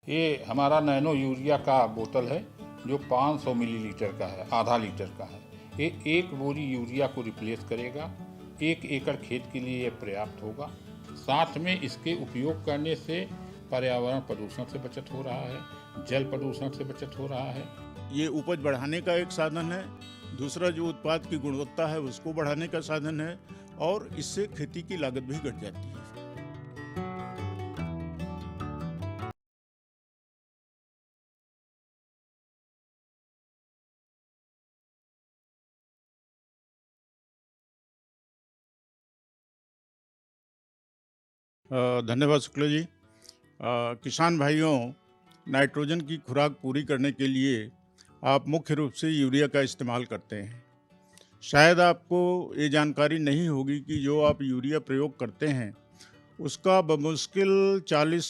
ये हमारा nano urea का बोतल है जो 500 मिलीलीटर का है, आधा लीटर का है। ये एक बोरी यूरिया को रिप्लेस करेगा। 1 एकड़ खेत के लिए ये पर्याप्त होगा। साथ में इसके उपयोग करने से पर्यावरण प्रदूषण से बचत हो रहा है, जल प्रदूषण से बचत हो रहा है। ये उपज बढ़ाने का एक साधन है। दूसरा जो उत्पाद की गुणवत्ता है उसको बढ़ाने का साधन है और इससे खेती की लागत भी घट जाती है। धन्यवाद शुक्ला जी। किसान भाइयों, नाइट्रोजन की खुराक पूरी करने के लिए आप मुख्य रूप से यूरिया का इस्तेमाल करते हैं। शायद आपको ये जानकारी नहीं होगी कि जो आप यूरिया प्रयोग करते हैं उसका बमुश्किल 40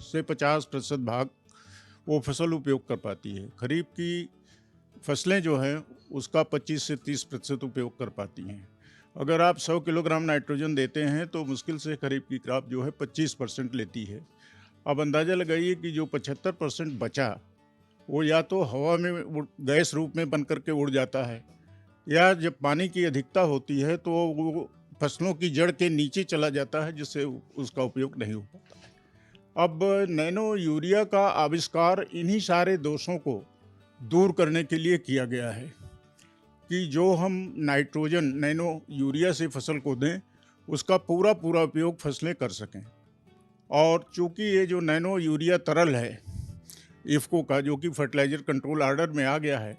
से 50% भाग वो फसल उपयोग कर पाती है। खरीफ की फसलें जो हैं उसका 25 से 30% उपयोग कर पाती हैं। अगर आप 100 किलोग्राम नाइट्रोजन देते हैं तो मुश्किल से खरीफ की क्रॉप जो है 25% लेती है। अब अंदाज़ा लगाइए कि जो 75% बचा वो या तो हवा में गैस रूप में बन करके उड़ जाता है, या जब पानी की अधिकता होती है तो वो फसलों की जड़ के नीचे चला जाता है, जिससे उसका उपयोग नहीं हो पाता है। अब नैनो यूरिया का आविष्कार इन्हीं सारे दोषों को दूर करने के लिए किया गया है कि जो हम नाइट्रोजन नैनो यूरिया से फसल को दें उसका पूरा उपयोग फसलें कर सकें। और चूंकि ये जो नैनो यूरिया तरल है इफ़को का, जो कि फर्टिलाइज़र कंट्रोल ऑर्डर में आ गया है,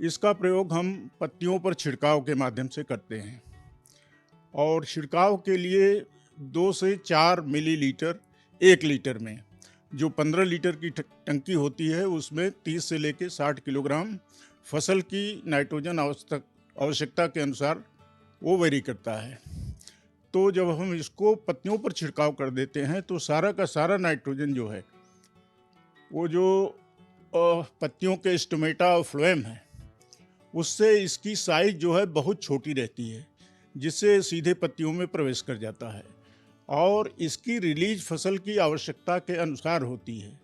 इसका प्रयोग हम पत्तियों पर छिड़काव के माध्यम से करते हैं। और छिड़काव के लिए 2 से 4 मिलीलीटर 1 लीटर में, जो 15 लीटर की टंकी होती है उसमें 30 से लेकर 60 किलोग्राम फसल की नाइट्रोजन आवश्यकता के अनुसार वो वेरी करता है। तो जब हम इसको पत्तियों पर छिड़काव कर देते हैं तो सारा का सारा नाइट्रोजन जो है वो जो पत्तियों के स्टोमेटा और फ्लोएम है उससे इसकी साइज जो है बहुत छोटी रहती है, जिससे सीधे पत्तियों में प्रवेश कर जाता है और इसकी रिलीज फसल की आवश्यकता के अनुसार होती है।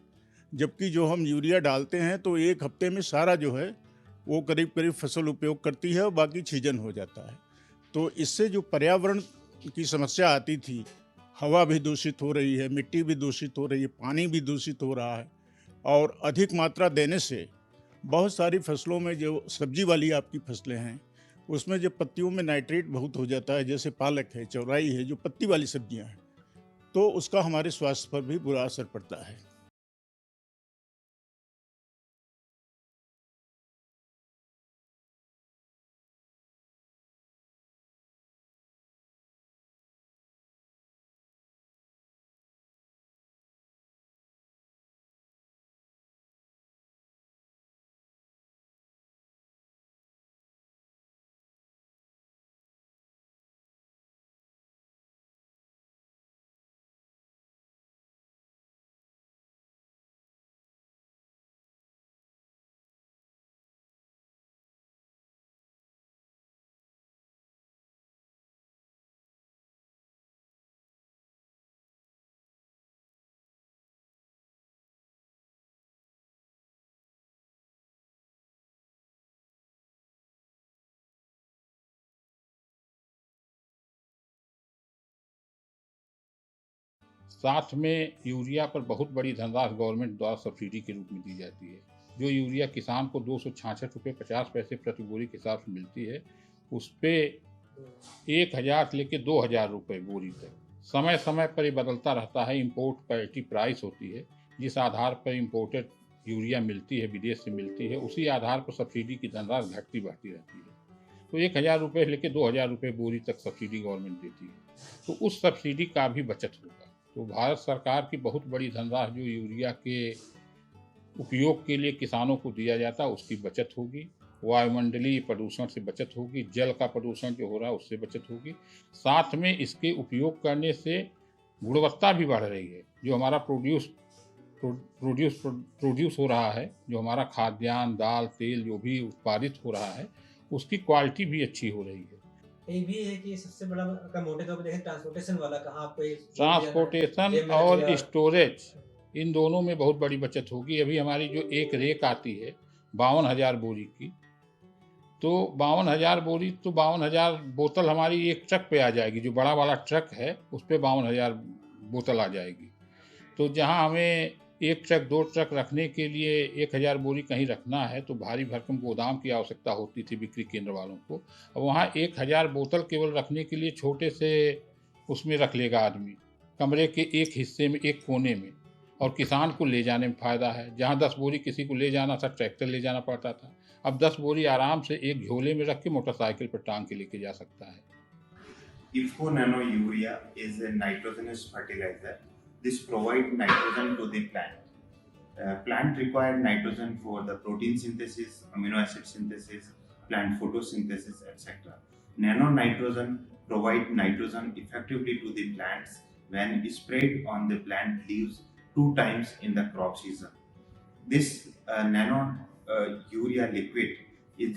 जबकि जो हम यूरिया डालते हैं तो 1 हफ्ते में सारा जो है वो करीब फसल उपयोग करती है और बाकी छीजन हो जाता है। तो इससे जो पर्यावरण की समस्या आती थी, हवा भी दूषित हो रही है, मिट्टी भी दूषित हो रही है, पानी भी दूषित हो रहा है और अधिक मात्रा देने से बहुत सारी फसलों में, जो सब्जी वाली आपकी फसलें हैं उसमें जब पत्तियों में नाइट्रेट बहुत हो जाता है, जैसे पालक है, चौराई है, जो पत्ती वाली सब्जियां हैं, तो उसका हमारे स्वास्थ्य पर भी बुरा असर पड़ता है। साथ में यूरिया पर बहुत बड़ी धनराशि गवर्नमेंट द्वारा सब्सिडी के रूप में दी जाती है। जो यूरिया किसान को 266 रुपये 50 पैसे प्रति बोरी के हिसाब से मिलती है, उस पर 1,000 से लेकर 2,000 रुपये बोरी तक समय समय पर ये बदलता रहता है। इम्पोर्ट पैरिटी प्राइस होती है, जिस आधार पर इम्पोर्टेड यूरिया मिलती है, विदेश से मिलती है, उसी आधार पर सब्सिडी की धनराशि घटती बढ़ती रहती है। तो 1,000 रुपये लेकर 2,000 रुपये बोरी तक सब्सिडी गवर्नमेंट देती है, तो उस सब्सिडी का भी बचत होगा। तो भारत सरकार की बहुत बड़ी धनराशि जो यूरिया के उपयोग के लिए किसानों को दिया जाता है उसकी बचत होगी। वायुमंडलीय प्रदूषण से बचत होगी, जल का प्रदूषण जो हो रहा है उससे बचत होगी। साथ में इसके उपयोग करने से गुणवत्ता भी बढ़ रही है। जो हमारा प्रोड्यूस हो रहा है, जो हमारा खाद्यान्न, दाल, तेल जो भी उत्पादित हो रहा है, उसकी क्वालिटी भी अच्छी हो रही है। ये भी है कि सबसे बड़ा अगर मोटे तौर पे देखें ट्रांसपोर्टेशन वाला, कहाँ आपको ये जेब में ट्रांसपोर्टेशन जेब में और रखेगा। स्टोरेज इन दोनों में बहुत बड़ी बचत होगी। अभी हमारी जो एक रेक आती है 52,000 बोरी की, तो 52,000 बोरी तो 52,000 बोतल हमारी एक ट्रक पे आ जाएगी। जो बड़ा वाला ट्रक है उस पे 52,000 बोतल आ जाएगी। तो जहाँ हमें एक ट्रक दो ट्रक रखने के लिए 1,000 बोरी कहीं रखना है तो भारी भरकम गोदाम की आवश्यकता होती थी बिक्री केंद्र वालों को। अब वहाँ 1,000 बोतल केवल रखने के लिए छोटे से उसमें रख लेगा आदमी, कमरे के एक हिस्से में, एक कोने में, और किसान को ले जाने में फ़ायदा है। जहाँ 10 बोरी किसी को ले जाना था, ट्रैक्टर ले जाना पड़ता था, अब 10 बोरी आराम से एक झोले में रख के मोटरसाइकिल पर टांग के लेके जा सकता है। IFFCO Nano Urea is a nitrogenous fertilizer. This provides nitrogen to the plant. Plant require nitrogen for the protein synthesis, amino acid synthesis, plant photosynthesis, etc. Nano nitrogen provide nitrogen effectively to the plants when sprayed on the plant leaves 2 times in the crop season. This nano urea liquid is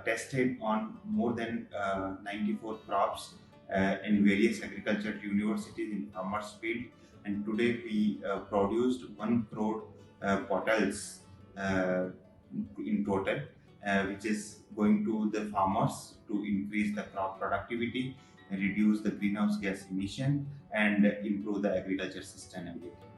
tested on more than 94 crops in various agriculture universities in farmers field, and today we produced 1 crore bottles in total, which is going to the farmers to increase the crop productivity, reduce the greenhouse gas emission, and improve the agriculture sustainability.